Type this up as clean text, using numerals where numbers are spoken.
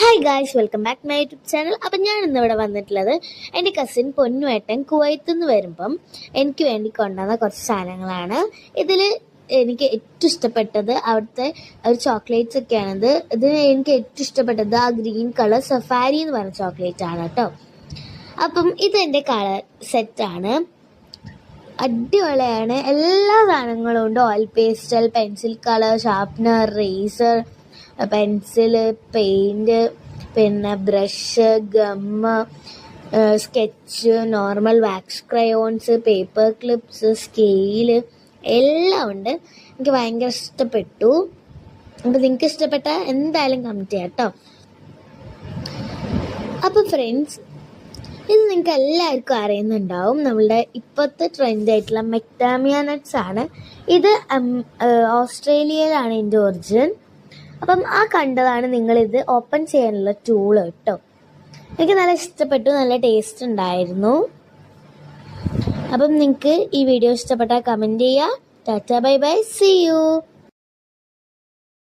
Hi guys, welcome back my YouTube channel. അപ്പം ഞാൻ ഇന്നിവിടെ വന്നിട്ടുള്ളത് എൻ്റെ കസിൻ പൊന്നുവേട്ടൻ കുവൈത്തിൽ നിന്ന് വരുമ്പം എനിക്ക് വേണ്ടി കൊണ്ടുവന്ന കുറച്ച് സാധനങ്ങളാണ്. ഇതിൽ എനിക്ക് ഏറ്റവും ഇഷ്ടപ്പെട്ടത് അവിടുത്തെ ഒരു ചോക്ലേറ്റ്സ് ഒക്കെയാണിത്. ഇതിന് എനിക്ക് ഏറ്റവും ഇഷ്ടപ്പെട്ടത് ആ ഗ്രീൻ കളർ സഫാരി എന്ന് പറഞ്ഞ ചോക്ലേറ്റ് ആണ് കേട്ടോ. അപ്പം ഇതെൻ്റെ കളർ സെറ്റാണ്, അടിപൊളിയാണ്. എല്ലാ സാധനങ്ങളും ഉണ്ട്. Oil pastel, pencil colour, sharpener, eraser, pencil, paint, പിന്നെ brush, gum, sketch, normal wax crayons, paper clips, scale എല്ലാം ഉണ്ട്. എനിക്ക് ഭയങ്കര ഇഷ്ടപ്പെട്ടു. അപ്പോൾ നിങ്ങൾക്ക് ഇഷ്ടപ്പെട്ട എന്തായാലും കമൻറ്റ് ചെയ്യാം കേട്ടോ. അപ്പോൾ ഫ്രണ്ട്സ്, ഇത് നിങ്ങൾക്ക് എല്ലാവർക്കും അറിയുന്നുണ്ടാവും, നമ്മളുടെ ഇപ്പോഴത്തെ ട്രെൻഡായിട്ടുള്ള മെക്ഡാമിയ നട്ട്സ് ആണ്. ഇത് ഓസ്ട്രേലിയയിലാണ് ഇതിൻ്റെ ഒറിജിൻ. അപ്പം ആ കണ്ടതാണ് നിങ്ങളിത് ഓപ്പൺ ചെയ്യാനുള്ള ടൂള് കേട്ടോ. എനിക്ക് നല്ല ഇഷ്ടപ്പെട്ടു, നല്ല ടേസ്റ്റ് ഉണ്ടായിരുന്നു. അപ്പം നിങ്ങൾക്ക് ഈ വീഡിയോ ഇഷ്ടപ്പെട്ടാൽ കമൻറ്റ് ചെയ്യുക. Tata, bye bye, see U.